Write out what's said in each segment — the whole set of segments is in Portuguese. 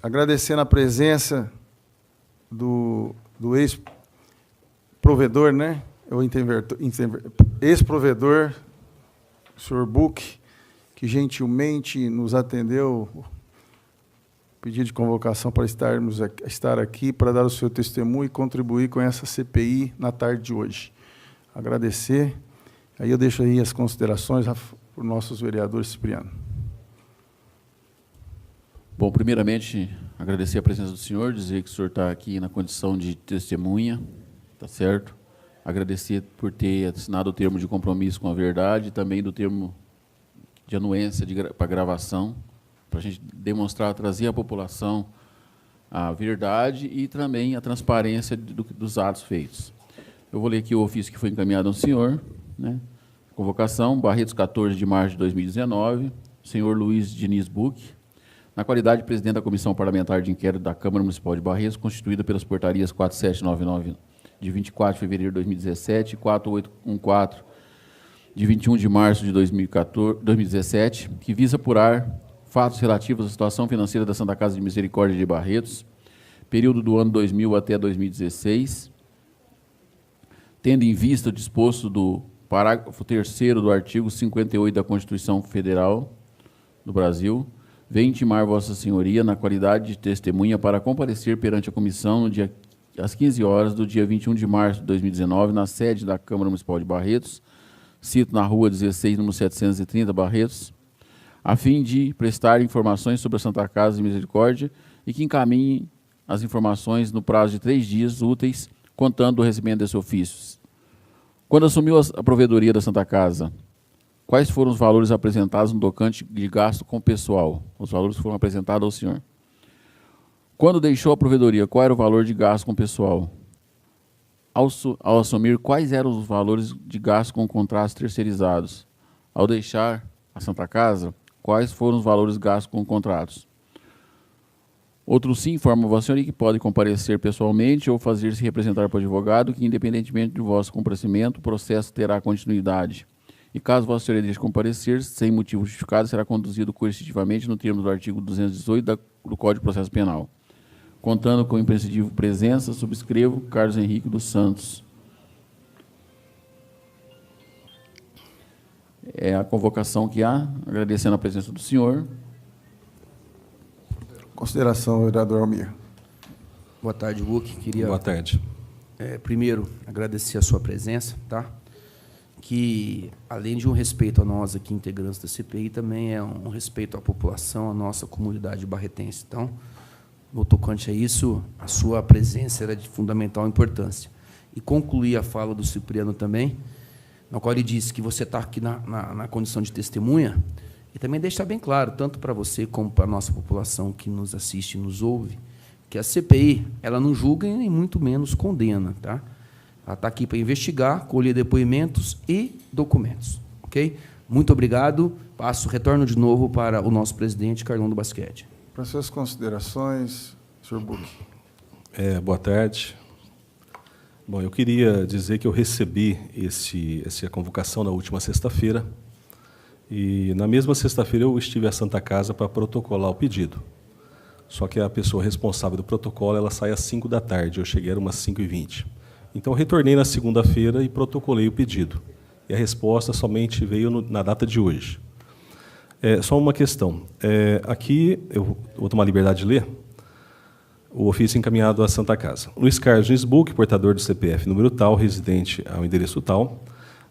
agradecendo a presença do ex-provedor, né? Ex-provedor, senhor Buch, que gentilmente nos atendeu pedido de convocação para estar aqui, para dar o seu testemunho e contribuir com essa CPI na tarde de hoje. Agradecer. Aí eu deixo aí as considerações para os nossos vereadores, Cipriano. Bom, primeiramente, agradecer a presença do senhor, dizer que o senhor está aqui na condição de testemunha, tá certo? Agradecer por ter assinado o termo de compromisso com a verdade e também do termo de anuência para gravação, para a gente demonstrar, trazer à população a verdade e também a transparência dos atos feitos. Eu vou ler aqui o ofício que foi encaminhado ao senhor, né? Convocação, Barretos, 14 de março de 2019, senhor Luiz Diniz Buch, na qualidade de presidente da Comissão Parlamentar de Inquérito da Câmara Municipal de Barretos, constituída pelas portarias 4799, de 24 de fevereiro de 2017 e 4814, de 21 de março de 2017, que visa apurar fatos relativos à situação financeira da Santa Casa de Misericórdia de Barretos, período do ano 2000 até 2016, tendo em vista o disposto do parágrafo 3º do artigo 58 da Constituição Federal do Brasil, vem intimar Vossa Senhoria, na qualidade de testemunha, para comparecer perante a comissão no dia, às 15 horas do dia 21 de março de 2019, na sede da Câmara Municipal de Barretos, cito na Rua 16, número 730, Barretos, a fim de prestar informações sobre a Santa Casa de Misericórdia e que encaminhe as informações no prazo de 3 dias úteis, contando do recebimento desse ofício. Quando assumiu a provedoria da Santa Casa, quais foram os valores apresentados no tocante de gasto com pessoal? Os valores foram apresentados ao senhor. Quando deixou a provedoria, qual era o valor de gasto com pessoal? Ao assumir, quais eram os valores de gasto com contratos terceirizados? Ao deixar a Santa Casa, quais foram os valores gastos com contratos? Outro sim, informa a Vossa Senhoria que pode comparecer pessoalmente ou fazer-se representar por advogado, que, independentemente do vosso comparecimento, o processo terá continuidade. E caso Vossa Senhoria deixe comparecer, sem motivo justificado, será conduzido coercitivamente no termo do artigo 218 do Código de Processo Penal. Contando com imprescindível presença, subscrevo Carlos Henrique dos Santos. É a convocação que há, agradecendo a presença do senhor. Consideração, vereador Almir. Boa tarde, Buch. Boa tarde. Primeiro, agradecer a sua presença, tá? Que, além de um respeito a nós aqui, integrantes da CPI, também é um respeito à população, à nossa comunidade barretense. Então, no tocante a isso, a sua presença era de fundamental importância. E concluir a fala do Cipriano também, na qual ele disse que você está aqui na condição de testemunha, e também deixar bem claro, tanto para você como para a nossa população que nos assiste e nos ouve, que a CPI ela não julga e nem muito menos condena. Tá? Ela está aqui para investigar, colher depoimentos e documentos. Ok? Muito obrigado. Retorno de novo para o nosso presidente, Carlão do Basquete. Para suas considerações, senhor Buch. Boa tarde. Bom, eu queria dizer que eu recebi essa convocação na última sexta-feira, e na mesma sexta-feira eu estive à Santa Casa para protocolar o pedido. Só que a pessoa responsável do protocolo ela sai às 5 da tarde, eu cheguei, era umas 5h20. Então, eu retornei na segunda-feira e protocolei o pedido. E a resposta somente veio na data de hoje. Só uma questão. Aqui, eu vou tomar a liberdade de ler o ofício encaminhado à Santa Casa. Luiz Carlos Diniz Buch, portador do CPF número tal, residente ao endereço tal,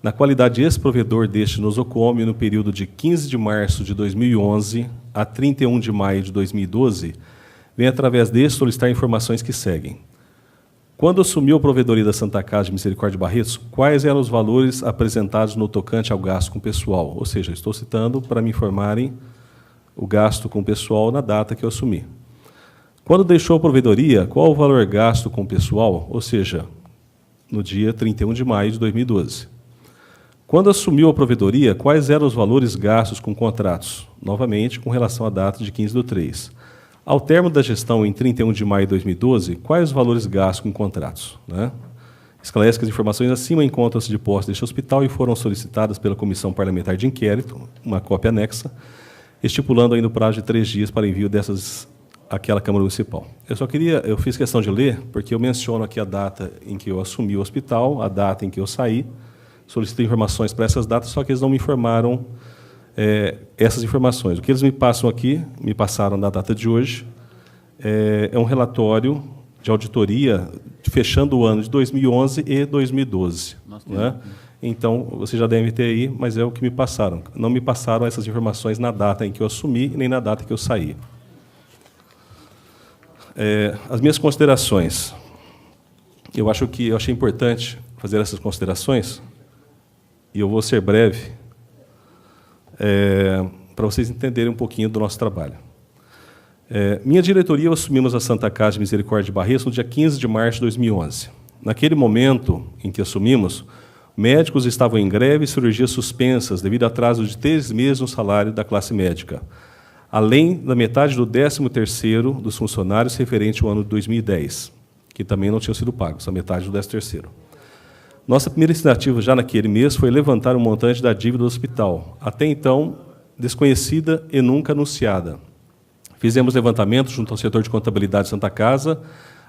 na qualidade de ex-provedor deste nosocômio, no período de 15 de março de 2011 a 31 de maio de 2012, vem, através deste, solicitar informações que seguem. Quando assumiu a provedoria da Santa Casa de Misericórdia de Barretos, quais eram os valores apresentados no tocante ao gasto com pessoal? Ou seja, estou citando para me informarem o gasto com pessoal na data que eu assumi. Quando deixou a provedoria, qual o valor gasto com pessoal? Ou seja, no dia 31 de maio de 2012. Quando assumiu a provedoria, quais eram os valores gastos com contratos? Novamente, com relação à data de 15/3. Ao término da gestão, em 31 de maio de 2012, quais os valores gastos com contratos? Né? Esclarece que as informações acima encontram-se de posse deste hospital e foram solicitadas pela Comissão Parlamentar de Inquérito, uma cópia anexa, estipulando ainda o prazo de 3 dias para envio dessas àquela Câmara Municipal. Eu fiz questão de ler, porque eu menciono aqui a data em que eu assumi o hospital, a data em que eu saí, solicitei informações para essas datas, só que eles não me informaram essas informações. O que eles me passam aqui, me passaram na data de hoje, é um relatório de auditoria fechando o ano de 2011 e 2012. Né? Então, você já deve ter aí, mas é o que me passaram. Não me passaram essas informações na data em que eu assumi, nem na data em que eu saí. As minhas considerações. Eu achei importante fazer essas considerações, e eu vou ser breve, para vocês entenderem um pouquinho do nosso trabalho. Minha diretoria, eu assumimos a Santa Casa de Misericórdia de Barretos no dia 15 de março de 2011. Naquele momento em que assumimos, médicos estavam em greve e cirurgias suspensas devido a atraso de 3 meses no salário da classe médica, além da metade do 13º dos funcionários referente ao ano de 2010, que também não tinham sido pagos, a metade do 13º. Nossa primeira iniciativa já naquele mês foi levantar o montante da dívida do hospital, até então desconhecida e nunca anunciada. Fizemos levantamento junto ao setor de contabilidade de Santa Casa,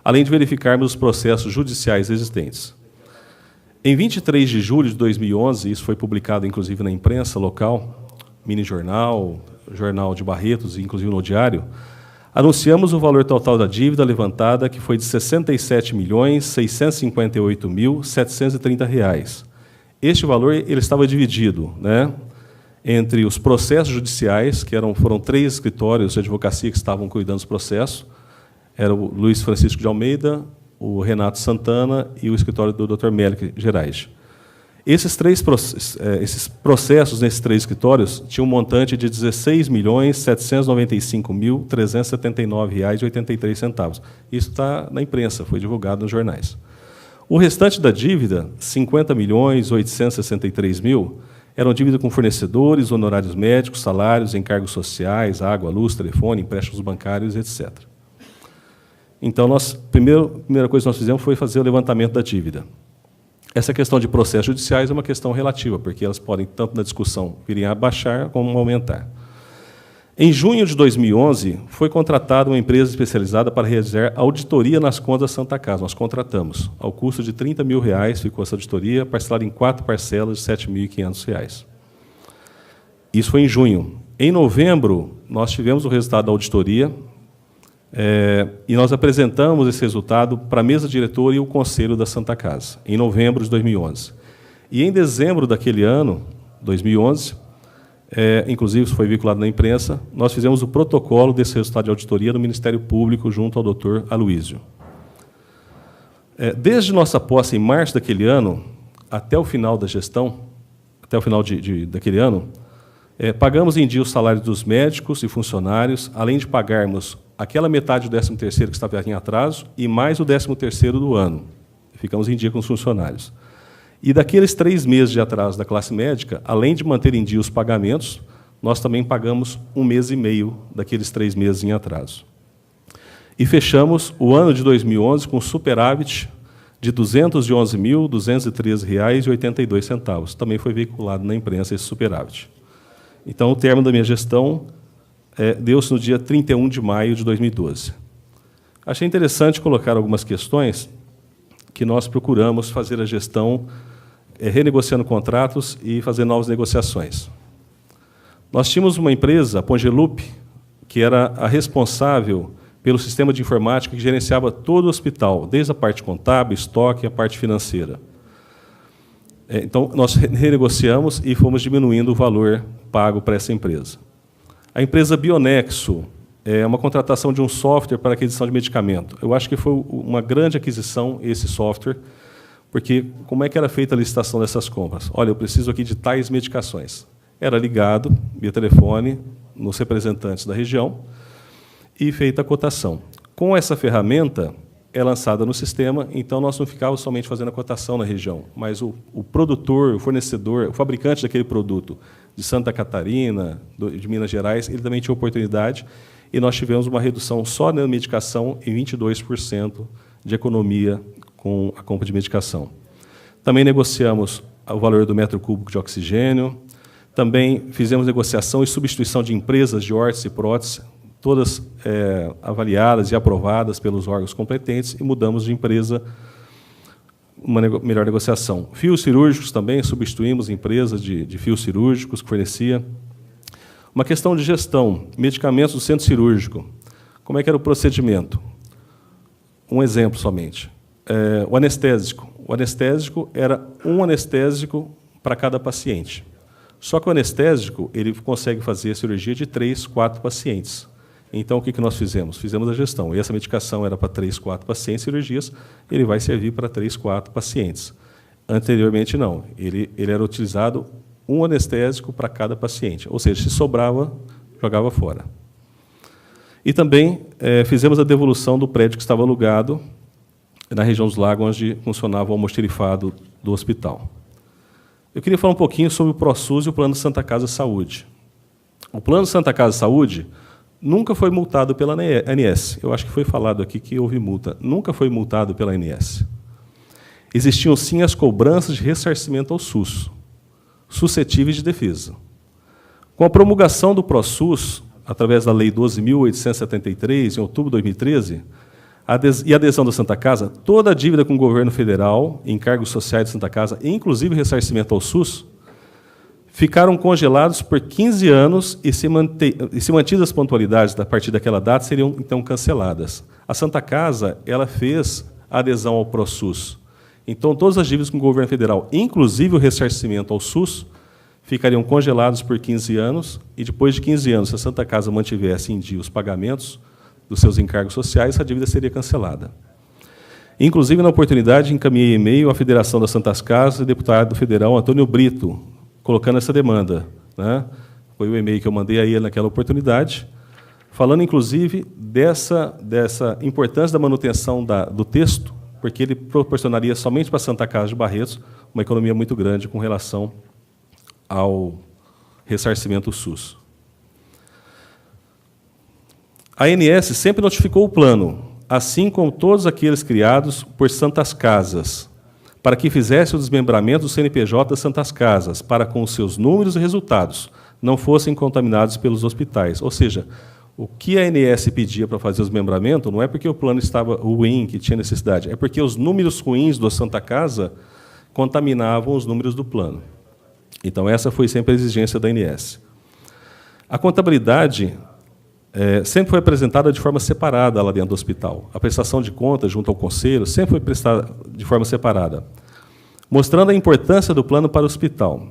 além de verificarmos os processos judiciais existentes. Em 23 de julho de 2011, isso foi publicado inclusive na imprensa local, mini jornal, jornal de Barretos, inclusive no Diário, anunciamos o valor total da dívida levantada, que foi de R$ 67.658.730. Este valor ele estava dividido, né, entre os processos judiciais, que foram 3 escritórios de advocacia que estavam cuidando dos processos, era o Luiz Francisco de Almeida, o Renato Santana e o escritório do Dr. Melick Gerais. Esses processos nesses 3 escritórios tinham um montante de R$ 16.795.379,83. Isso está na imprensa, foi divulgado nos jornais. O restante da dívida, R$ 50.863.000, eram dívida com fornecedores, honorários médicos, salários, encargos sociais, água, luz, telefone, empréstimos bancários, etc. Então, a primeira coisa que nós fizemos foi fazer o levantamento da dívida. Essa questão de processos judiciais é uma questão relativa, porque elas podem, tanto na discussão, virem a baixar como aumentar. Em junho de 2011, foi contratada uma empresa especializada para realizar auditoria nas contas da Santa Casa. Nós contratamos. Ao custo de R$ 30.000 ficou essa auditoria, parcelada em 4 parcelas de R$ 7.500. Isso foi em junho. Em novembro, nós tivemos o resultado da auditoria, e nós apresentamos esse resultado para a mesa diretora e o conselho da Santa Casa, em novembro de 2011. E em dezembro daquele ano, 2011, inclusive isso foi veiculado na imprensa, nós fizemos o protocolo desse resultado de auditoria no Ministério Público junto ao Dr. Aloísio. Desde nossa posse em março daquele ano, até o final da gestão, até o final daquele ano, pagamos em dia os salários dos médicos e funcionários, além de pagarmos aquela metade do 13º que estava em atraso e mais o 13º do ano. Ficamos em dia com os funcionários. E daqueles 3 meses de atraso da classe médica, além de manter em dia os pagamentos, nós também pagamos 1 mês e meio daqueles 3 meses em atraso. E fechamos o ano de 2011 com superávit de R$ 211.213,82. Também foi veiculado na imprensa esse superávit. Então, o término da minha gestão deu-se no dia 31 de maio de 2012. Achei interessante colocar algumas questões que nós procuramos fazer a gestão renegociando contratos e fazer novas negociações. Nós tínhamos uma empresa, a Pongelup, que era a responsável pelo sistema de informática que gerenciava todo o hospital, desde a parte contábil, estoque e a parte financeira. Então, nós renegociamos e fomos diminuindo o valor pago para essa empresa. A empresa Bionexo é uma contratação de um software para aquisição de medicamento. Eu acho que foi uma grande aquisição esse software, porque como é que era feita a licitação dessas compras? Olha, eu preciso aqui de tais medicações. Era ligado, via telefone, nos representantes da região, e feita a cotação. Com essa ferramenta, é lançada no sistema, então nós não ficávamos somente fazendo a cotação na região, mas o produtor, o fornecedor, o fabricante daquele produto, de Santa Catarina, de Minas Gerais, ele também tinha oportunidade, e nós tivemos uma redução só na medicação em 22% de economia com a compra de medicação. Também negociamos o valor do metro cúbico de oxigênio, também fizemos negociação e substituição de empresas de órtese e prótese, todas avaliadas e aprovadas pelos órgãos competentes, e mudamos de empresa, uma melhor negociação. Fios cirúrgicos também, substituímos empresas de fios cirúrgicos que fornecia. Uma questão de gestão, medicamentos do centro cirúrgico. Como é que era o procedimento? Um exemplo somente. O anestésico. O anestésico era um anestésico para cada paciente. Só que o anestésico ele consegue fazer a cirurgia de 3, 4 pacientes. Então, o que nós fizemos? Fizemos a gestão. E essa medicação era para 3, 4 pacientes, cirurgias, ele vai servir para 3, 4 pacientes. Anteriormente, não. Ele era utilizado um anestésico para cada paciente. Ou seja, se sobrava, jogava fora. E também fizemos a devolução do prédio que estava alugado na região dos Lagos, onde funcionava o almoxarifado do hospital. Eu queria falar um pouquinho sobre o ProSUS e o Plano Santa Casa Saúde. O Plano Santa Casa Saúde nunca foi multado pela ANS. Eu acho que foi falado aqui que houve multa. Nunca foi multado pela ANS. Existiam, sim, as cobranças de ressarcimento ao SUS, suscetíveis de defesa. Com a promulgação do ProSUS, através da Lei 12.873, em outubro de 2013, e a adesão da Santa Casa, toda a dívida com o governo federal, encargos sociais de Santa Casa, inclusive ressarcimento ao SUS, ficaram congelados por 15 anos e, se mantidas as pontualidades a partir daquela data, seriam, então, canceladas. A Santa Casa ela fez a adesão ao ProSUS. Então, todas as dívidas com o governo federal, inclusive o ressarcimento ao SUS, ficariam congelados por 15 anos, e depois de 15 anos, se a Santa Casa mantivesse em dia os pagamentos dos seus encargos sociais, a dívida seria cancelada. Inclusive, na oportunidade, encaminhei e-mail à Federação das Santas Casas e deputado federal Antônio Brito, colocando essa demanda. Né? Foi o e-mail que eu mandei a ele naquela oportunidade, falando, inclusive, dessa importância da manutenção do texto, porque ele proporcionaria somente para a Santa Casa de Barretos uma economia muito grande com relação ao ressarcimento SUS. A ANS sempre notificou o plano, assim como todos aqueles criados por Santas Casas, para que fizesse o desmembramento do CNPJ das Santas Casas, para com os seus números e resultados não fossem contaminados pelos hospitais. Ou seja, o que a ANS pedia para fazer o desmembramento não é porque o plano estava ruim, que tinha necessidade, é porque os números ruins do Santa Casa contaminavam os números do plano. Então, essa foi sempre a exigência da ANS. A contabilidade sempre foi apresentada de forma separada lá dentro do hospital. A prestação de contas junto ao conselho sempre foi prestada de forma separada, mostrando a importância do plano para o hospital.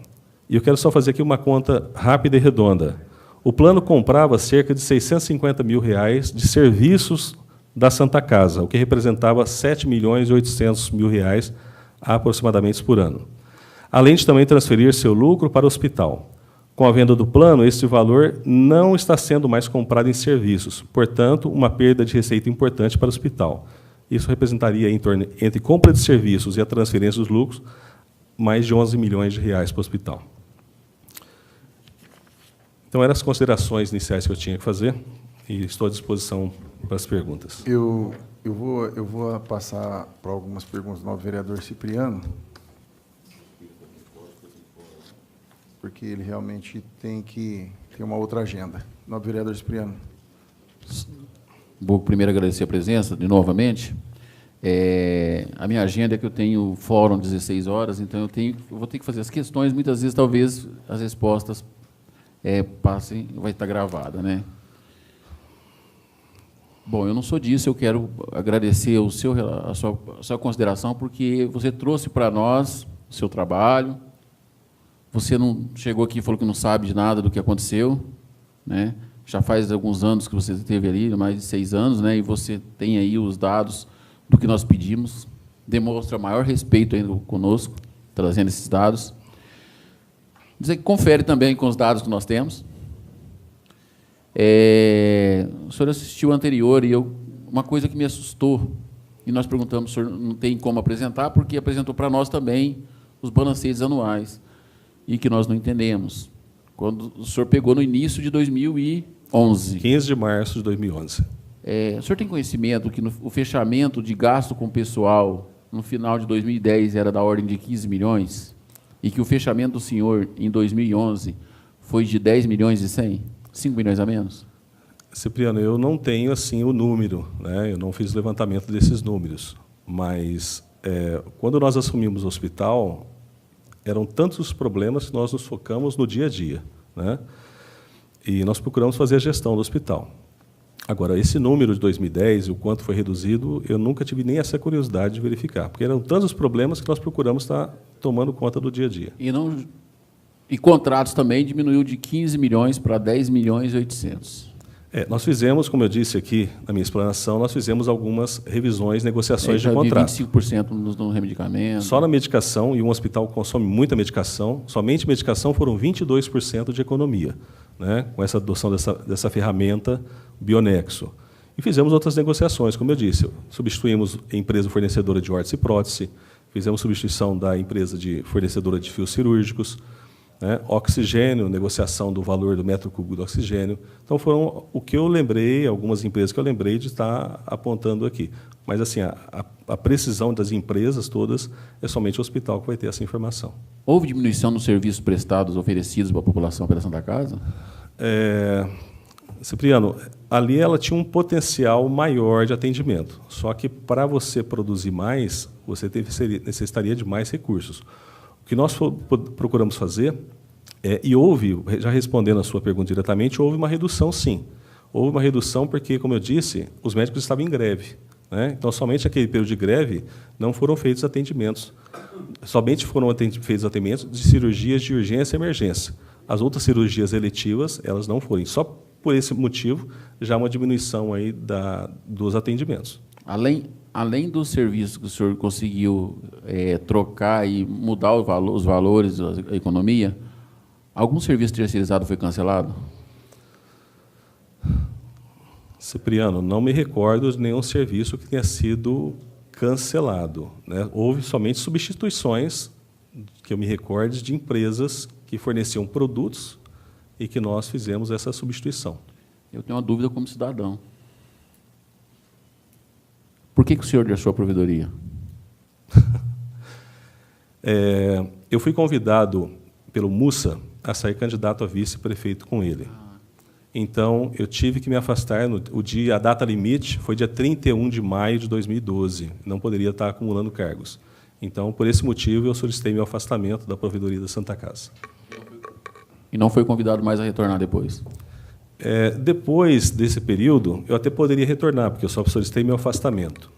E eu quero só fazer aqui uma conta rápida e redonda. O plano comprava cerca de R$650 mil de serviços da Santa Casa, o que representava R$7.800.000 aproximadamente por ano. Além de também transferir seu lucro para o hospital. Com a venda do plano, este valor não está sendo mais comprado em serviços, portanto, uma perda de receita importante para o hospital. Isso representaria, entre compra de serviços e a transferência dos lucros, mais de R$11 milhões para o hospital. Então, eram as considerações iniciais que eu tinha que fazer, e estou à disposição para as perguntas. Eu vou passar para algumas perguntas do novo vereador Cipriano, porque ele realmente tem que ter uma outra agenda. Novo vereador Cipriano. Vou primeiro agradecer a presença, novamente. A minha agenda é que eu tenho fórum 16 horas, então eu vou ter que fazer as questões, muitas vezes, talvez, as respostas passem, vai estar gravada, né? Bom, eu não sou disso, eu quero agradecer a sua consideração, porque você trouxe para nós o seu trabalho. Você não chegou aqui e falou que não sabe de nada do que aconteceu, né? Já faz alguns anos que você esteve ali, mais de 6 anos, né? E você tem aí os dados do que nós pedimos, demonstra maior respeito ainda conosco, trazendo esses dados. Dizer que confere também com os dados que nós temos. O senhor assistiu o anterior e uma coisa que me assustou, e nós perguntamos, o senhor não tem como apresentar, porque apresentou para nós também os balancetes anuais, e que nós não entendemos. Quando o senhor pegou no início de 2011. 15 de março de 2011. O senhor tem conhecimento que o fechamento de gasto com o pessoal no final de 2010 era da ordem de 15 milhões, e que o fechamento do senhor em 2011 foi de 10 milhões e 100? 5 milhões a menos? Cipriano, eu não tenho assim o número, né? Eu não fiz o levantamento desses números, mas quando nós assumimos o hospital, eram tantos os problemas que nós nos focamos no dia a dia, né? E nós procuramos fazer a gestão do hospital. Agora, esse número de 2010 e o quanto foi reduzido, eu nunca tive nem essa curiosidade de verificar, porque eram tantos os problemas que nós procuramos estar tomando conta do dia a dia. E contratos também diminuiu de 15 milhões para 10 milhões e 800. Nós fizemos, como eu disse aqui na minha explanação, nós fizemos algumas revisões, negociações de contrato. 25% no medicamento. Só na medicação, e um hospital consome muita medicação, somente medicação foram 22% de economia, né, com essa adoção dessa ferramenta Bionexo. E fizemos outras negociações, como eu disse, substituímos a empresa fornecedora de órtese e prótese, fizemos substituição da empresa fornecedora de fios cirúrgicos, né, oxigênio, negociação do valor do metro cúbico do oxigênio. Então, foram o que eu lembrei, algumas empresas que eu lembrei de estar apontando aqui. Mas, assim, a precisão das empresas todas é somente o hospital que vai ter essa informação. Houve diminuição nos serviços prestados oferecidos para a população pela Santa Casa? Cipriano, ali ela tinha um potencial maior de atendimento. Só que, para você produzir mais, você necessitaria de mais recursos. O que nós procuramos fazer, e houve, já respondendo a sua pergunta diretamente, houve uma redução, sim. Houve uma redução porque, como eu disse, os médicos estavam em greve, né? Então, somente aquele período de greve não foram feitos atendimentos. Somente foram feitos atendimentos de cirurgias de urgência e emergência. As outras cirurgias eletivas, elas não foram. Só por esse motivo, já há uma diminuição aí dos atendimentos. Além dos serviços que o senhor conseguiu trocar e mudar os valores, a economia, algum serviço terceirizado foi cancelado? Cipriano, não me recordo de nenhum serviço que tenha sido cancelado, né? Houve somente substituições, que eu me recorde, de empresas que forneciam produtos e que nós fizemos essa substituição. Eu tenho uma dúvida como cidadão. Por que o senhor deixou a provedoria? Eu fui convidado pelo Mussa a sair candidato a vice-prefeito com ele. Então, eu tive que me afastar. A data limite foi dia 31 de maio de 2012. Não poderia estar acumulando cargos. Então, por esse motivo, eu solicitei meu afastamento da provedoria da Santa Casa. E não foi convidado mais a retornar depois? Depois desse período, eu até poderia retornar, porque eu só solicitei meu afastamento.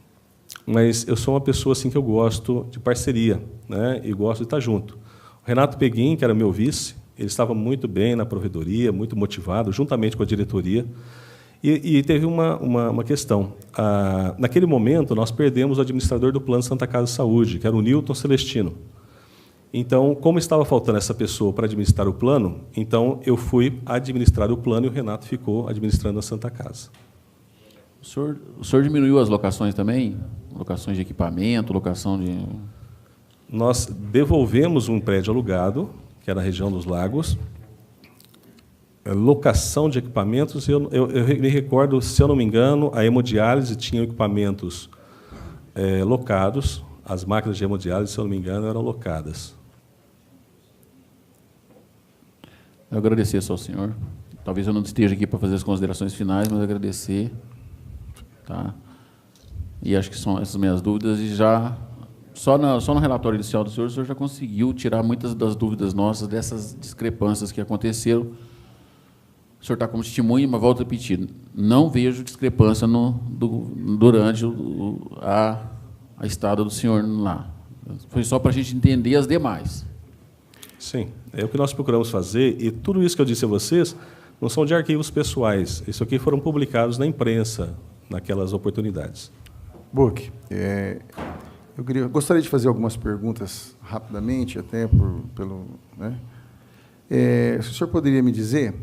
Mas eu sou uma pessoa assim que eu gosto de parceria, né? E gosto de estar junto. O Renato Peguim, que era meu vice, ele estava muito bem na provedoria, muito motivado, juntamente com a diretoria. E teve uma questão. Naquele momento, nós perdemos o administrador do Plano Santa Casa Saúde, que era o Newton Celestino. Então, como estava faltando essa pessoa para administrar o plano, então eu fui administrar o plano e o Renato ficou administrando a Santa Casa. O senhor diminuiu as locações também? Locações de equipamento, locação de... Nós devolvemos um prédio alugado, que era na região dos Lagos. Locação de equipamentos, eu me recordo, se eu não me engano, a hemodiálise tinha equipamentos locados, as máquinas de hemodiálise, se eu não me engano, eram locadas. Eu agradecer só ao senhor. Talvez eu não esteja aqui para fazer as considerações finais, mas agradecer. Tá? E acho que são essas minhas dúvidas. E já, só no relatório inicial do senhor, o senhor já conseguiu tirar muitas das dúvidas nossas, dessas discrepâncias que aconteceram. O senhor está como testemunha, mas volto a repetir, não vejo discrepância durante a estada do senhor lá. Foi só para a gente entender as demais. Sim, é o que nós procuramos fazer, e tudo isso que eu disse a vocês não são de arquivos pessoais. Isso aqui foram publicados na imprensa, naquelas oportunidades. Buck, eu gostaria de fazer algumas perguntas rapidamente, até né? O senhor poderia me dizer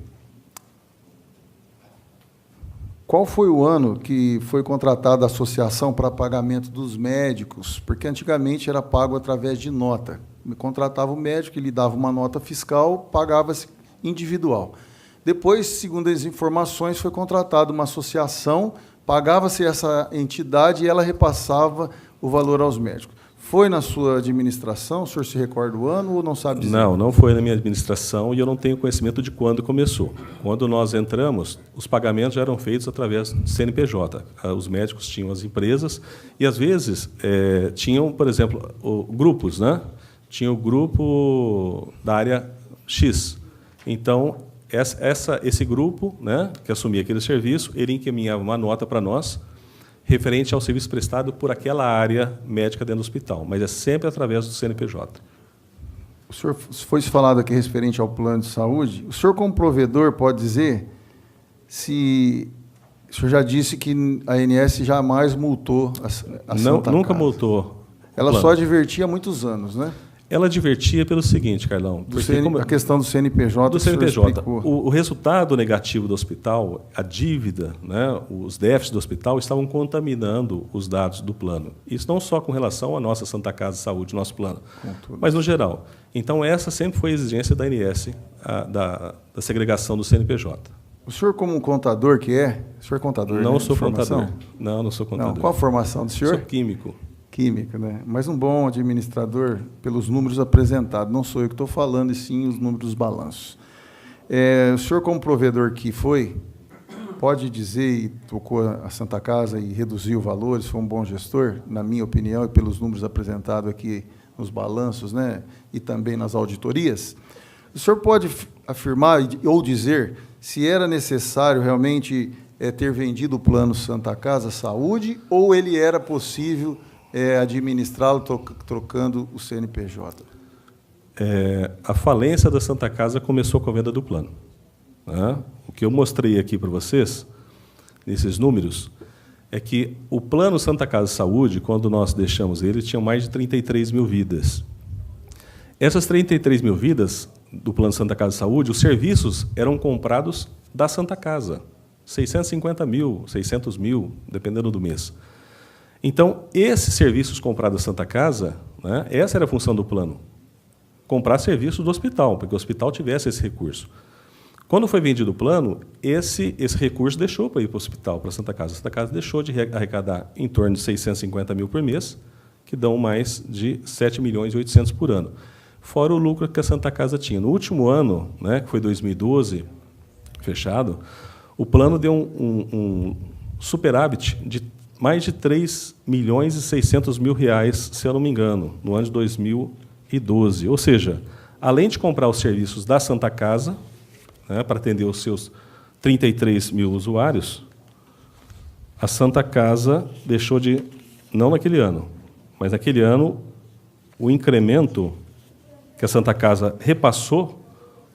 qual foi o ano que foi contratada a associação para pagamento dos médicos? Porque antigamente era pago através de nota. Contratava o médico, ele dava uma nota fiscal, pagava-se individual. Depois, segundo as informações, foi contratada uma associação, pagava-se essa entidade e ela repassava o valor aos médicos. Foi na sua administração? O senhor se recorda do ano ou não sabe dizer? Não, não foi na minha administração e eu não tenho conhecimento de quando começou. Quando nós entramos, os pagamentos já eram feitos através do CNPJ. Os médicos tinham as empresas e, às vezes, tinham, por exemplo, grupos, né? Tinha o grupo da área X. Então, esse grupo, né, que assumia aquele serviço, ele encaminhava uma nota para nós, referente ao serviço prestado por aquela área médica dentro do hospital, mas é sempre através do CNPJ. O senhor foi falado aqui referente ao plano de saúde. O senhor, como provedor, pode dizer se... O senhor já disse que a ANS jamais multou a Santa Nunca Casa. multou. Ela só advertia há muitos anos, né? Ela advertia pelo seguinte, Carlão. A questão do CNPJ. Do CNPJ. O resultado negativo do hospital, a dívida, né, os déficits do hospital estavam contaminando os dados do plano. Isso não só com relação à nossa Santa Casa de Saúde, nosso plano, mas no geral. Então, essa sempre foi a exigência da ANS, da segregação do CNPJ. O senhor, como contador que é? O senhor é contador? Não né? sou contador. Não sou contador. Não. Qual a formação do senhor? Sou químico. Química, né? Mas um bom administrador pelos números apresentados. Não sou eu que estou falando, e sim os números dos balanços. O senhor, como provedor que foi, pode dizer, e tocou a Santa Casa e reduziu valores, foi um bom gestor, na minha opinião, e pelos números apresentados aqui nos balanços, né? E também nas auditorias. O senhor pode afirmar ou dizer se era necessário realmente ter vendido o plano Santa Casa Saúde ou ele era possível administrá-lo trocando o CNPJ? A falência da Santa Casa começou com a venda do plano. Né? O que eu mostrei aqui para vocês, nesses números, é que o plano Santa Casa Saúde, quando nós deixamos ele, tinha mais de 33 mil vidas. Essas 33 mil vidas do plano Santa Casa Saúde, os serviços eram comprados da Santa Casa. 650 mil, 600 mil, dependendo do mês. Então, esses serviços comprados da Santa Casa, né, essa era a função do plano, comprar serviços do hospital, para que o hospital tivesse esse recurso. Quando foi vendido o plano, esse recurso deixou para ir para o hospital, para a Santa Casa. A Santa Casa deixou de arrecadar em torno de 650 mil por mês, que dão mais de 7 milhões e 800 por ano, fora o lucro que a Santa Casa tinha. No último ano, né, que foi 2012, fechado, o plano deu um superávit de mais de 3 milhões e 600 mil reais, se eu não me engano, no ano de 2012. Ou seja, além de comprar os serviços da Santa Casa, né, para atender os seus 33 mil usuários, a Santa Casa deixou de, não naquele ano, mas naquele ano, o incremento que a Santa Casa repassou,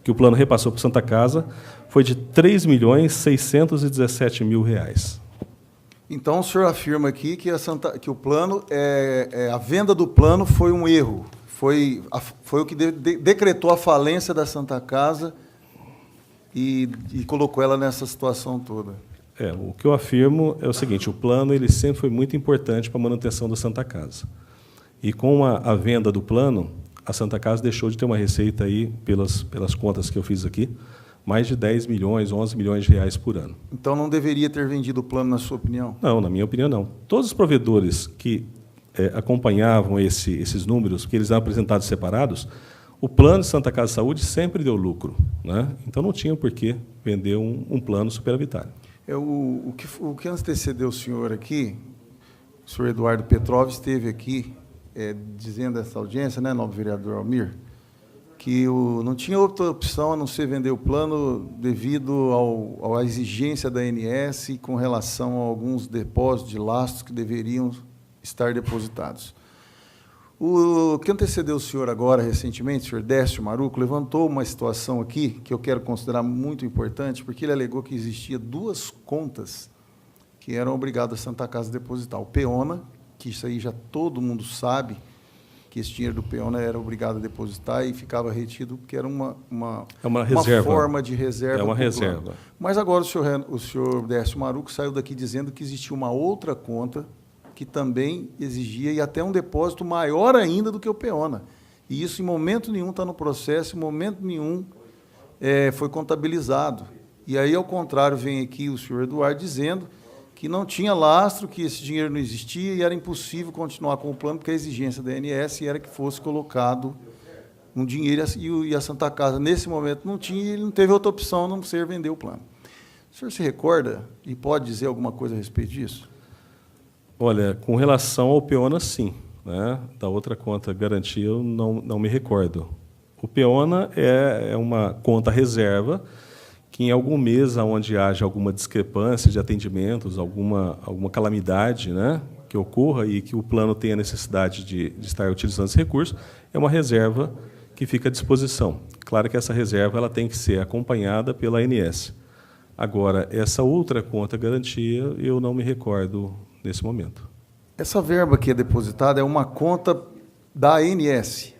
que o plano repassou para a Santa Casa, foi de 3 milhões e 617 mil reais. Então, o senhor afirma aqui que, que o plano, a venda do plano foi um erro, foi o que decretou a falência da Santa Casa e colocou ela nessa situação toda. O que eu afirmo é o seguinte, o plano ele sempre foi muito importante para a manutenção da Santa Casa. E com a venda do plano, a Santa Casa deixou de ter uma receita aí, pelas contas que eu fiz aqui, mais de 10 milhões, 11 milhões de reais por ano. Então, não deveria ter vendido o plano, na sua opinião? Não, na minha opinião, não. Todos os provedores que acompanhavam esses números, que eles eram apresentados separados, o plano de Santa Casa de Saúde sempre deu lucro, né? Então, não tinha por que vender um plano superavitário. O que antecedeu o senhor aqui, o senhor Eduardo Petrov esteve aqui dizendo essa audiência, né, nobre vereador Almir, que não tinha outra opção a não ser vender o plano devido à exigência da ANS com relação a alguns depósitos de lastros que deveriam estar depositados. O que antecedeu o senhor agora, recentemente, o senhor Décio Maruco, levantou uma situação aqui que eu quero considerar muito importante, porque ele alegou que existia duas contas que eram obrigadas a Santa Casa a depositar. O PEONA, que isso aí já todo mundo sabe, que esse dinheiro do PEONA era obrigado a depositar e ficava retido, porque era uma forma de reserva. É uma reserva. Mas agora o senhor Décio Maruco saiu daqui dizendo que existia uma outra conta que também exigia, e até um depósito maior ainda do que o PEONA. E isso, em momento nenhum, está no processo, em momento nenhum foi contabilizado. E aí, ao contrário, vem aqui o senhor Eduardo dizendo que que não tinha lastro, que esse dinheiro não existia e era impossível continuar com o plano, porque a exigência da ANS era que fosse colocado um dinheiro e a Santa Casa, nesse momento, não tinha e ele não teve outra opção a não ser vender o plano. O senhor se recorda e pode dizer alguma coisa a respeito disso? Olha, com relação ao PEONA, sim. Né? Da outra conta garantia, eu não me recordo. O PEONA é uma conta reserva que, em algum mês onde haja alguma discrepância de atendimentos, alguma calamidade, né, que ocorra e que o plano tenha necessidade de estar utilizando esse recurso, é uma reserva que fica à disposição. Claro que essa reserva ela tem que ser acompanhada pela ANS. Agora, essa outra conta garantia, eu não me recordo nesse momento. Essa verba que é depositada é uma conta da ANS.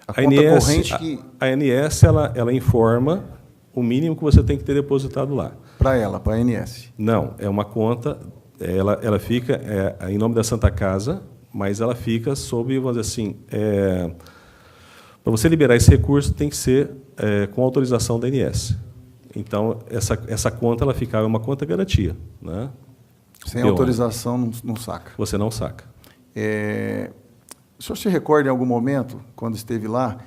A conta ANS, corrente que... A ANS ela informa o mínimo que você tem que ter depositado lá. Para a ANS? Não, é uma conta, ela fica em nome da Santa Casa, mas ela fica sob, vamos dizer assim, para você liberar esse recurso tem que ser com autorização da ANS. Então, essa conta ela fica uma conta garantia. Né? Sem autorização não saca. Você não saca. O senhor se recorda em algum momento, quando esteve lá,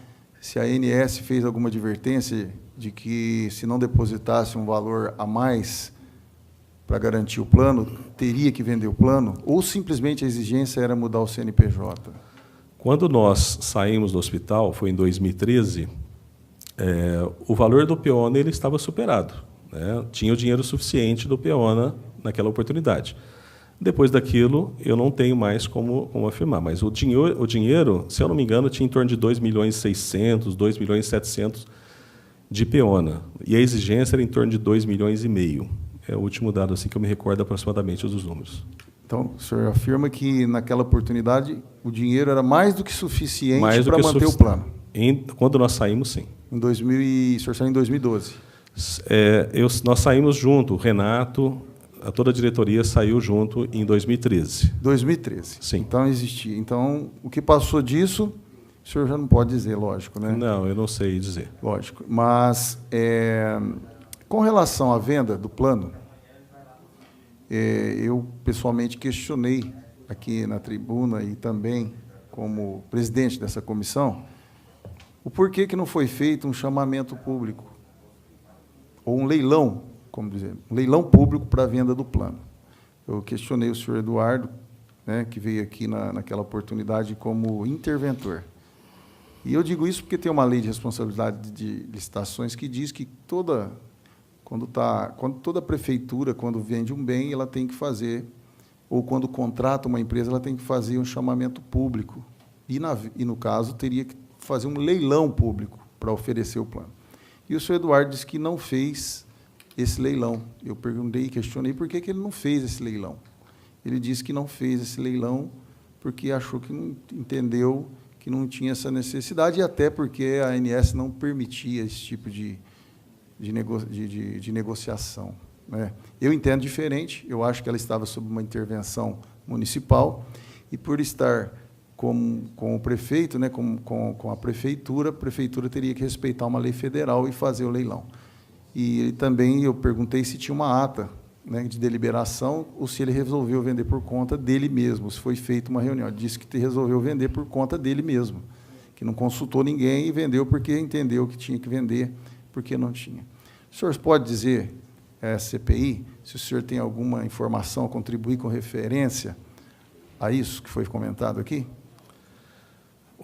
se a ANS fez alguma advertência de que, se não depositasse um valor a mais para garantir o plano, teria que vender o plano? Ou simplesmente a exigência era mudar o CNPJ? Quando nós saímos do hospital, foi em 2013, o valor do PEONA ele estava superado. Né? Tinha o dinheiro suficiente do PEONA naquela oportunidade. Depois daquilo, eu não tenho mais como afirmar. Mas o dinheiro, se eu não me engano, tinha em torno de 2.600.000, 2.700.000 de PEONA. E a exigência era em torno de 2,5 milhões. É o último dado assim, que eu me recordo aproximadamente dos números. Então, o senhor afirma que, naquela oportunidade, o dinheiro era mais do que suficiente para manter o plano? Quando nós saímos, sim. O senhor saiu em 2012? Nós saímos junto, o Renato... Toda a diretoria saiu junto em 2013. 2013. Sim. Então, existia. Então, o que passou disso, o senhor já não pode dizer, lógico, né? Não, eu não sei dizer. Lógico. Mas, com relação à venda do plano, eu, pessoalmente, questionei aqui na tribuna e também como presidente dessa comissão, o porquê que não foi feito um chamamento público ou um leilão, como dizer, um leilão público para a venda do plano. Eu questionei o senhor Eduardo, né, que veio aqui naquela oportunidade como interventor. E eu digo isso porque tem uma lei de responsabilidade de licitações que diz que quando toda prefeitura, quando vende um bem, ela tem que fazer, ou quando contrata uma empresa, ela tem que fazer um chamamento público. E no caso, teria que fazer um leilão público para oferecer o plano. E o senhor Eduardo disse que não fez esse leilão. Eu perguntei e questionei por que ele não fez esse leilão. Ele disse que não fez esse leilão porque achou que não entendeu que não tinha essa necessidade e até porque a ANS não permitia esse tipo de negociação. Né? Eu entendo diferente, eu acho que ela estava sob uma intervenção municipal e por estar com o prefeito, né, com a prefeitura teria que respeitar uma lei federal e fazer o leilão. E também eu perguntei se tinha uma ata, né, de deliberação ou se ele resolveu vender por conta dele mesmo, se foi feita uma reunião. Ele disse que resolveu vender por conta dele mesmo, que não consultou ninguém e vendeu porque entendeu que tinha que vender, porque não tinha. O senhor pode dizer, CPI, se o senhor tem alguma informação a contribuir com referência a isso que foi comentado aqui?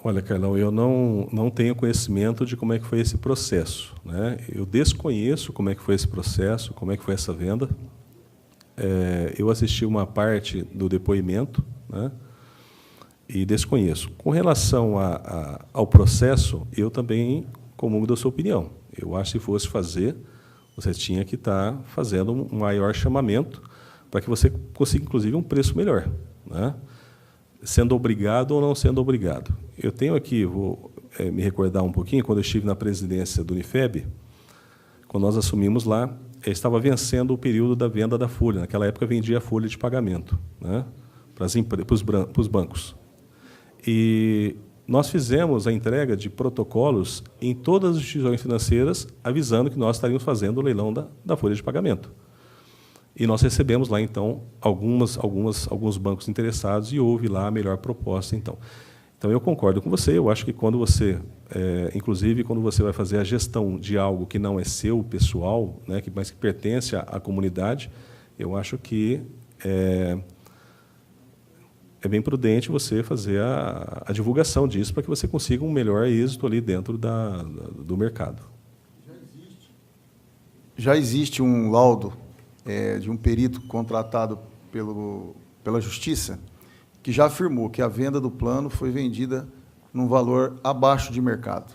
Olha, Carlão, eu não tenho conhecimento de como é que foi esse processo. Né? Eu desconheço como é que foi esse processo, como é que foi essa venda. Eu assisti uma parte do depoimento, né? E desconheço. Com relação ao processo, eu também comungo da sua opinião. Eu acho que se fosse fazer, você tinha que estar fazendo um maior chamamento para que você consiga, inclusive, um preço melhor, né? Sendo obrigado ou não sendo obrigado. Eu tenho aqui, vou me recordar um pouquinho, quando eu estive na presidência do Unifeb, quando nós assumimos lá, estava vencendo o período da venda da folha. Naquela época, vendia a folha de pagamento, né, para os bancos. E nós fizemos a entrega de protocolos em todas as instituições financeiras, avisando que nós estaríamos fazendo o leilão da folha de pagamento. E nós recebemos lá, então, alguns bancos interessados e houve lá a melhor proposta, então. Então, eu concordo com você. Eu acho que quando você, inclusive, quando você vai fazer a gestão de algo que não é seu, pessoal, né, mas que pertence à comunidade, eu acho que é bem prudente você fazer a divulgação disso para que você consiga um melhor êxito ali dentro do mercado. Já existe um laudo de um perito contratado pela Justiça que já afirmou que a venda do plano foi vendida num valor abaixo de mercado,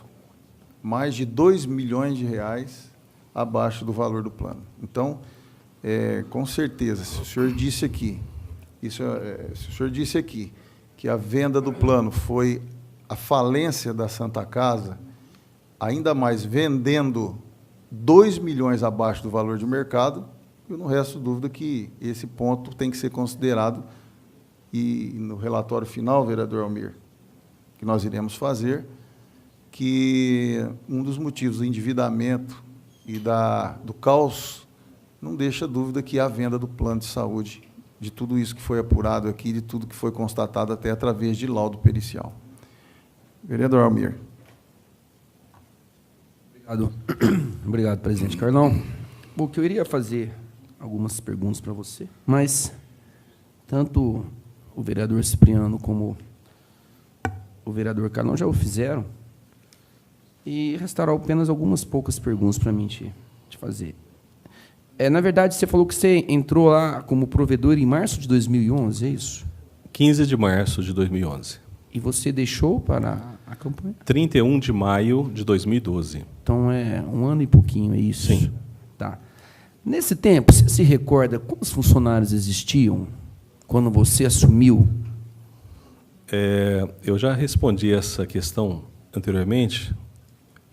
mais de R$2 milhões abaixo do valor do plano. Então, com certeza, se o senhor disse aqui, se o senhor disse aqui que a venda do plano foi a falência da Santa Casa, ainda mais vendendo R$2 milhões abaixo do valor de mercado, eu não resto dúvida que esse ponto tem que ser considerado. E no relatório final, vereador Almir, que nós iremos fazer, que um dos motivos do endividamento e do caos não deixa dúvida que a venda do plano de saúde, de tudo isso que foi apurado aqui, de tudo que foi constatado até através de laudo pericial. Vereador Almir. Obrigado. Obrigado, presidente Carlão. Bom, que eu iria fazer algumas perguntas para você, mas tanto o vereador Cipriano como o vereador Carlão já o fizeram, e restaram apenas algumas poucas perguntas para mim te fazer. Na verdade, você falou que você entrou lá como provedor em março de 2011, é isso? 15 de março de 2011. E você deixou para a campanha? 31 de maio de 2012. Então, é um ano e pouquinho, é isso? Sim. Tá. Nesse tempo, você se recorda quantos funcionários existiam quando você assumiu? Eu já respondi essa questão anteriormente.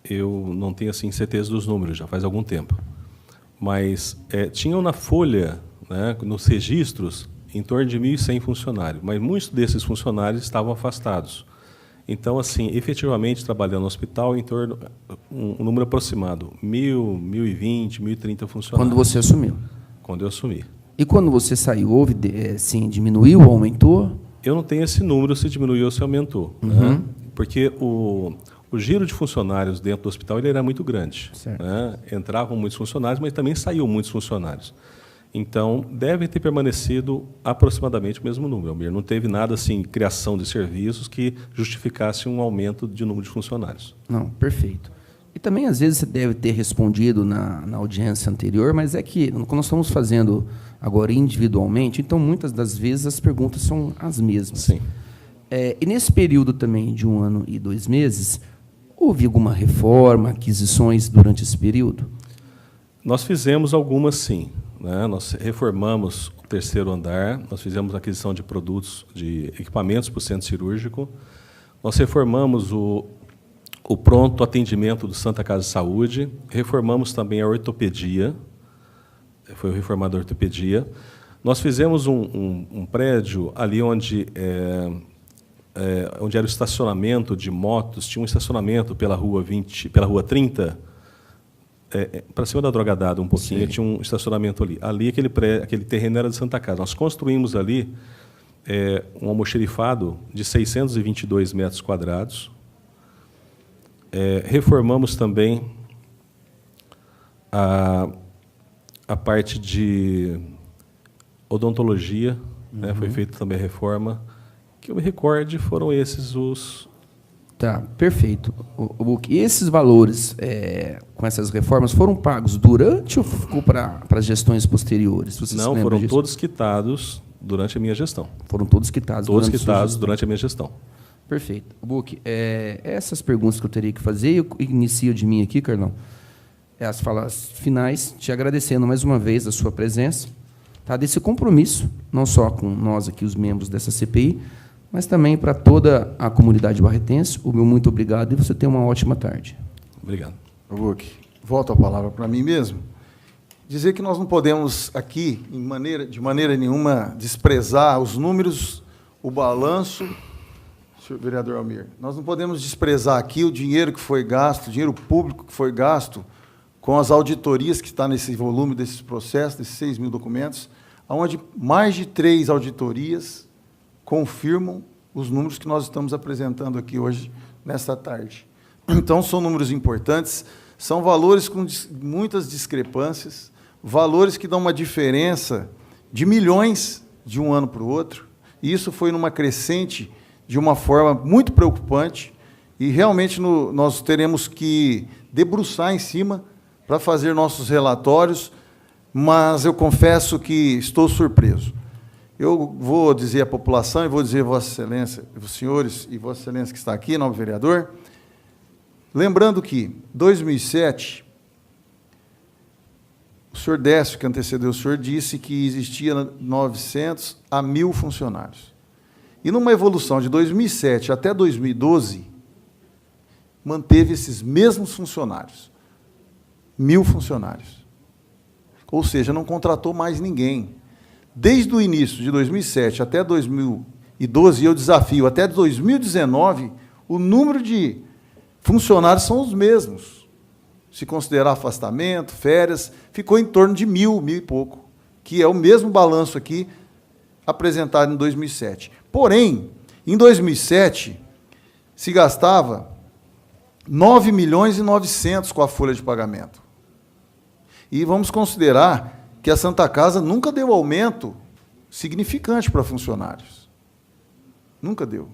Eu não tenho assim certeza dos números, já faz algum tempo. Mas tinham na folha, né, nos registros, em torno de 1.100 funcionários, mas muitos desses funcionários estavam afastados. Então, assim, efetivamente, trabalhando no hospital, em torno um número aproximado, 1.000, 1.020, 1.030 funcionários. Quando você assumiu? Quando eu assumi. E quando você saiu, houve, assim, diminuiu, aumentou? Eu não tenho esse número se diminuiu ou se aumentou, né? Porque o giro de funcionários dentro do hospital ele era muito grande, né? Entravam muitos funcionários, mas também saíam muitos funcionários. Então, devem ter permanecido aproximadamente o mesmo número, Almir. Não teve nada assim, criação de serviços que justificasse um aumento de número de funcionários. Não, perfeito. E também, às vezes, você deve ter respondido na audiência anterior, mas é que, quando nós estamos fazendo agora individualmente, então, muitas das vezes, as perguntas são as mesmas. Sim. E nesse período também de 1 ano e 2 meses, houve alguma reforma, aquisições durante esse período? Nós fizemos algumas, sim, né? Nós reformamos o 3º andar, nós fizemos aquisição de produtos, de equipamentos para o centro cirúrgico, nós reformamos o pronto atendimento do Santa Casa de Saúde, reformamos também a ortopedia, foi o reformado da ortopedia. Nós fizemos um prédio ali onde era o estacionamento de motos, tinha um estacionamento pela rua 30, para cima da Drogadada um pouquinho, tinha um estacionamento ali. Ali aquele terreno era de Santa Casa. Nós construímos ali um almoxerifado de 622 metros quadrados. Reformamos também a parte de odontologia, né? Foi feita também a reforma. Que eu me recorde, foram esses os... Tá, perfeito. E esses valores, com essas reformas, foram pagos durante ou ficou para as gestões posteriores? Não, foram todos quitados durante a minha gestão. Foram todos quitados? Todos quitados durante a minha gestão. Perfeito. Buc, essas perguntas que eu teria que fazer, eu inicio de mim aqui, Carlão, as falas finais, te agradecendo mais uma vez a sua presença, tá, desse compromisso, não só com nós aqui, os membros dessa CPI, mas também para toda a comunidade barretense. O meu muito obrigado e você tenha uma ótima tarde. Obrigado. Buc, volto a palavra para mim mesmo. Dizer que nós não podemos aqui, de maneira nenhuma, desprezar os números, o balanço. Senhor vereador Almir, nós não podemos desprezar aqui o dinheiro que foi gasto, o dinheiro público que foi gasto com as auditorias que está nesse volume desses processos, desses 6 mil documentos, onde mais de 3 auditorias confirmam os números que nós estamos apresentando aqui hoje, nesta tarde. Então, são números importantes, são valores com muitas discrepâncias, valores que dão uma diferença de milhões de um ano para o outro, e isso foi numa crescente de uma forma muito preocupante, e realmente nós teremos que debruçar em cima para fazer nossos relatórios, mas eu confesso que estou surpreso. Eu vou dizer à população e vou dizer a Vossa Excelência, os senhores e Vossa Excelência que está aqui, nobre vereador, lembrando que, 2007, o senhor Décio, que antecedeu o senhor, disse que existia 900 a 1.000 funcionários. E, numa evolução de 2007 até 2012, manteve esses mesmos funcionários, 1.000 funcionários. Ou seja, não contratou mais ninguém. Desde o início de 2007 até 2012, eu desafio, até 2019, o número de funcionários são os mesmos. Se considerar afastamento, férias, ficou em torno de 1.000, 1.000 e pouco, que é o mesmo balanço aqui apresentado em 2007. Porém, em 2007, se gastava 9.900.000 com a folha de pagamento. E vamos considerar que a Santa Casa nunca deu aumento significante para funcionários. Nunca deu,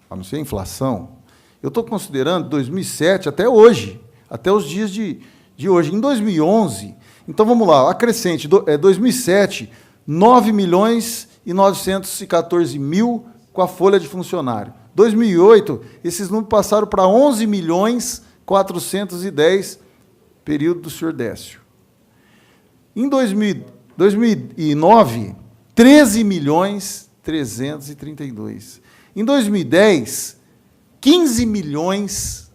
a não ser a inflação. Eu estou considerando 2007 até hoje, até os dias de hoje. Em 2011, então vamos lá, acrescente, 2007, 9.914.000 com a folha de funcionário. 2008, esses números passaram para 11.410.000, período do senhor Décio. Em 2009, 13.332.000. Em 2010, 15 milhões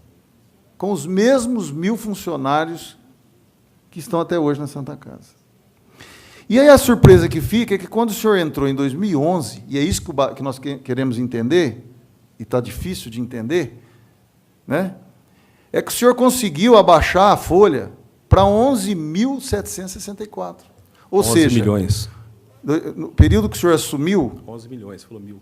com os mesmos 1.000 funcionários que estão até hoje na Santa Casa. E aí a surpresa que fica é que quando o senhor entrou em 2011, e é isso que nós queremos entender, e está difícil de entender, né? É que o senhor conseguiu abaixar a folha para 11.764. Ou 11 seja, milhões. No período que o senhor assumiu... 11 milhões, falou 1.000.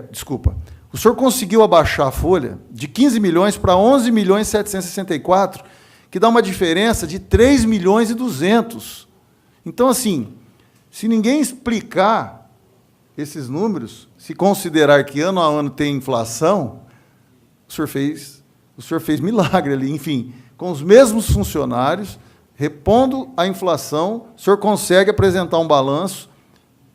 Desculpa. O senhor conseguiu abaixar a folha de 15 milhões para 11.764, que dá uma diferença de 3.200.000. Então, assim, se ninguém explicar esses números, se considerar que ano a ano tem inflação, o senhor fez milagre ali. Enfim, com os mesmos funcionários, repondo a inflação, o senhor consegue apresentar um balanço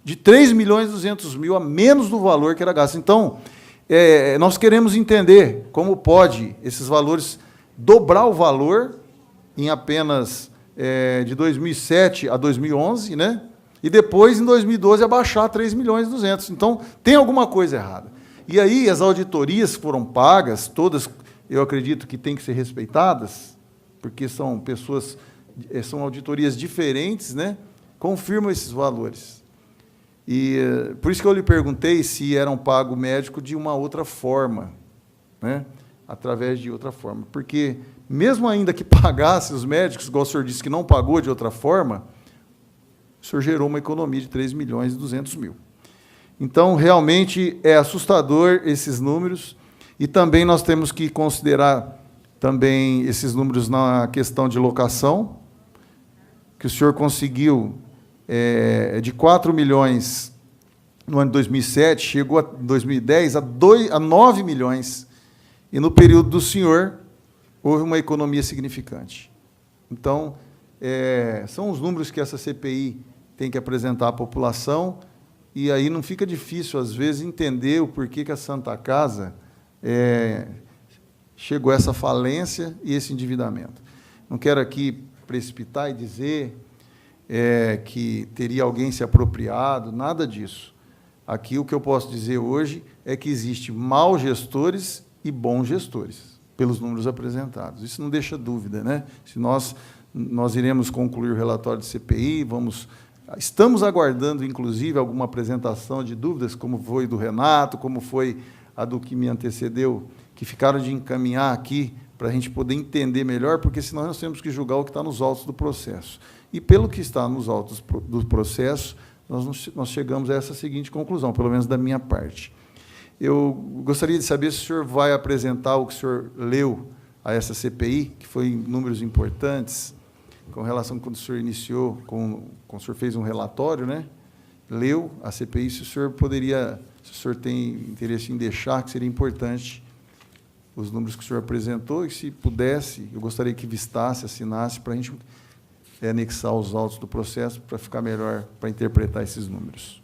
de 3.200.000 a menos do valor que era gasto. Então, nós queremos entender como pode esses valores dobrar o valor em apenas de 2007 a 2011, né? E depois, em 2012, abaixar 3.200.000. Então, tem alguma coisa errada. E aí, as auditorias foram pagas, todas, eu acredito que têm que ser respeitadas, porque são são auditorias diferentes, né? Confirmam esses valores. E por isso que eu lhe perguntei se era um pago médico de uma outra forma, né? Através de outra forma. Porque, mesmo ainda que pagasse os médicos, igual o senhor disse que não pagou de outra forma, o senhor gerou uma economia de 3.200.000. Então, realmente, é assustador esses números, e também nós temos que considerar também esses números na questão de locação, que o senhor conseguiu de 4 milhões no ano de 2007, chegou em 2010 a 9 milhões, e no período do senhor houve uma economia significante. Então, são os números que essa CPI tem que apresentar à população, e aí não fica difícil, às vezes, entender o porquê que a Santa Casa chegou a essa falência e esse endividamento. Não quero aqui precipitar e dizer que teria alguém se apropriado, nada disso. Aqui o que eu posso dizer hoje é que existe maus gestores e bons gestores, pelos números apresentados. Isso não deixa dúvida, né? Se nós iremos concluir o relatório de CPI, estamos aguardando, inclusive, alguma apresentação de dúvidas, como foi do Renato, como foi a do que me antecedeu, que ficaram de encaminhar aqui para a gente poder entender melhor, porque senão nós temos que julgar o que está nos autos do processo. E pelo que está nos autos do processo, nós chegamos a essa seguinte conclusão, pelo menos da minha parte. Eu gostaria de saber se o senhor vai apresentar o que o senhor leu a essa CPI, que foi em números importantes, com relação a quando o senhor iniciou, quando o senhor fez um relatório, né? Leu a CPI, se o senhor poderia, se o senhor tem interesse em deixar, que seria importante os números que o senhor apresentou, e se pudesse, eu gostaria que vistasse, assinasse, para a gente anexar os autos do processo, para ficar melhor, para interpretar esses números.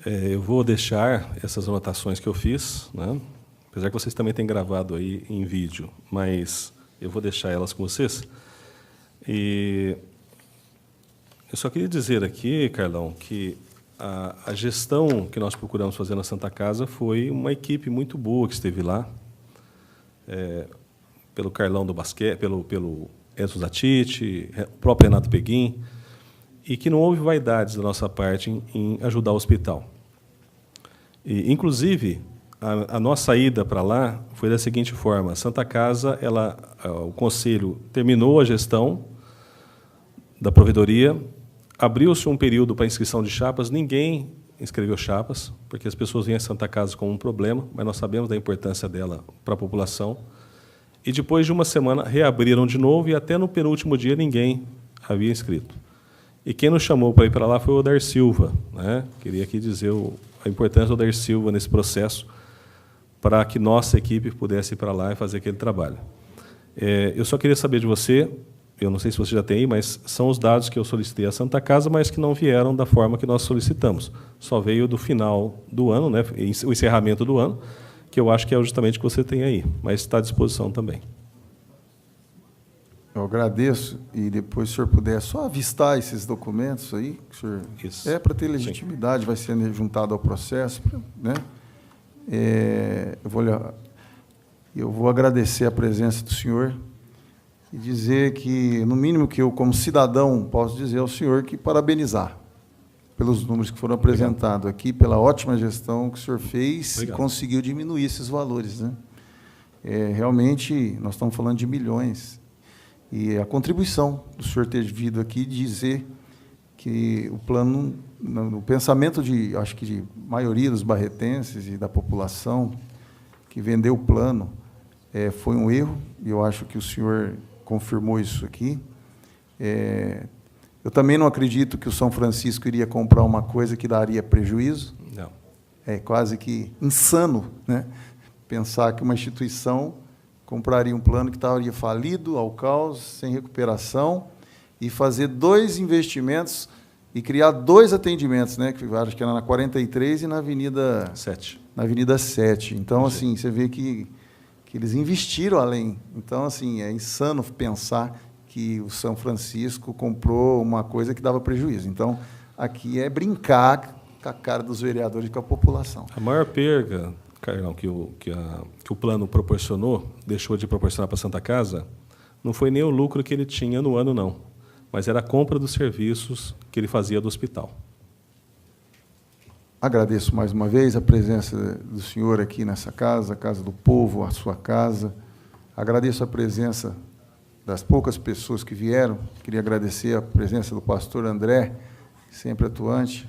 Eu vou deixar essas anotações que eu fiz, né? Apesar que vocês também têm gravado aí em vídeo, mas eu vou deixar elas com vocês. E eu só queria dizer aqui, Carlão, que a gestão que nós procuramos fazer na Santa Casa foi uma equipe muito boa que esteve lá, pelo Carlão do basquete, pelo Enzo Zatiti, o próprio Renato Peguim, e que não houve vaidades da nossa parte em ajudar o hospital. E, inclusive, a nossa ida para lá foi da seguinte forma: a Santa Casa, o Conselho terminou a gestão da provedoria, abriu-se um período para inscrição de chapas, ninguém inscreveu chapas, porque as pessoas veem a Santa Casa como um problema, mas nós sabemos da importância dela para a população. E, depois de uma semana, reabriram de novo e, até no penúltimo dia, ninguém havia inscrito. E quem nos chamou para ir para lá foi o Odair Silva, né? Queria aqui dizer a importância do Odair Silva nesse processo, para que nossa equipe pudesse ir para lá e fazer aquele trabalho. Eu só queria saber de você, eu não sei se você já tem aí, mas são os dados que eu solicitei à Santa Casa, mas que não vieram da forma que nós solicitamos. Só veio do final do ano, né, o encerramento do ano, que eu acho que é justamente o que você tem aí, mas está à disposição também. Eu agradeço, e depois, se o senhor puder só avistar esses documentos aí, que o senhor, Isso. para ter legitimidade, sim, vai ser juntado ao processo, né? Eu vou agradecer a presença do senhor e dizer que, no mínimo que eu, como cidadão, posso dizer ao senhor que parabenizar pelos números que foram apresentados aqui, pela ótima gestão que o senhor fez. Obrigado. E conseguiu diminuir esses valores, né? Realmente, nós estamos falando de milhões. E a contribuição do senhor ter vindo aqui dizer que o plano, no pensamento acho que de maioria dos barretenses e da população que vendeu o plano, foi um erro, e eu acho que o senhor confirmou isso aqui. Eu também não acredito que o São Francisco iria comprar uma coisa que daria prejuízo. Não. É quase que insano, né, pensar que uma instituição compraria um plano que estaria falido, ao caos, sem recuperação, e fazer 2 investimentos e criar 2 atendimentos, né, que acho que era na 43 e na Avenida 7. Na Avenida 7. Então, assim, você vê que eles investiram além. Então, assim, é insano pensar que o São Francisco comprou uma coisa que dava prejuízo. Então, aqui é brincar com a cara dos vereadores e com a população. A maior perda, Carlão, que o plano proporcionou, deixou de proporcionar para a Santa Casa, não foi nem o lucro que ele tinha no ano, não, mas era a compra dos serviços que ele fazia do hospital. Agradeço mais uma vez a presença do senhor aqui nessa casa, a Casa do Povo, a sua casa. Agradeço a presença das poucas pessoas que vieram. Queria agradecer a presença do pastor André, sempre atuante,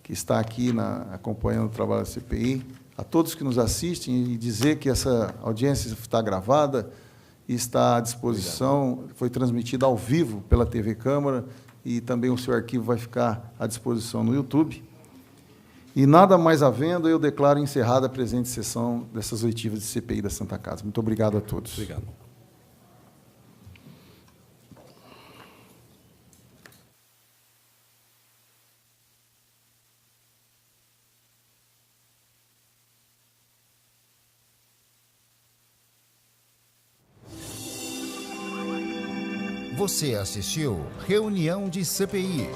que está aqui acompanhando o trabalho da CPI. A todos que nos assistem, e dizer que essa audiência está gravada e está à disposição. Obrigado. Foi transmitida ao vivo pela TV Câmara, e também o seu arquivo vai ficar à disposição no YouTube. E nada mais havendo, eu declaro encerrada a presente sessão dessas oitivas de CPI da Santa Casa. Muito obrigado a todos. Obrigado. Você assistiu Reunião de CPI.